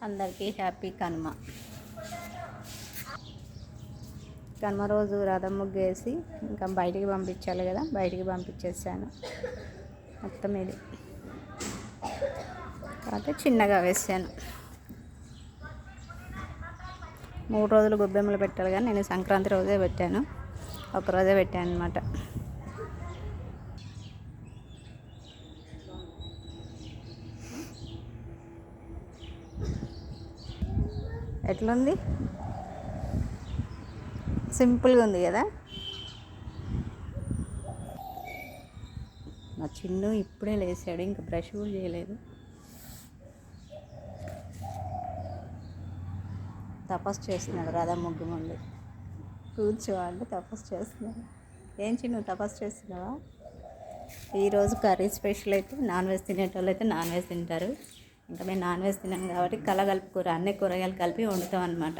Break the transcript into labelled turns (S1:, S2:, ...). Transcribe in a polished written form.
S1: అందరికీ హ్యాపీ కనుమ. కనుమ రోజు రథం ముగ్గేసి ఇంకా బయటికి పంపించాలి కదా, బయటికి పంపించేసాను. మొత్తం ఇది కాకపోతే చిన్నగా వేసాను. 3 రోజులు గొబ్బెమ్మలు పెట్టాలి కానీ నేను సంక్రాంతి రోజే పెట్టాను, ఒకరోజే పెట్టాను అనమాట. ఎట్లుంది? సింపుల్గా ఉంది కదా. నా చిన్ను ఇప్పుడే లేచాడు, ఇంకా బ్రష్ కూడా చేయలేదు. తపస్సు చేస్తున్నాడు రథం ముగ్గు ముందు కూర్చోవాలంటే తపస్సు చేస్తున్నాడు. ఏం చిన్ను తపస్సు చేస్తున్నావా? ఈరోజు కర్రీ స్పెషల్ అయితే నాన్ వెజ్ తినేటోళ్ళు అయితే నాన్ వెజ్ తింటారు. ఇంకా మేము నాన్ వెజ్ తినాం కాబట్టి కలగలుపు కూర, అన్ని కూరగాయలు కలిపి వండుతాం అన్నమాట.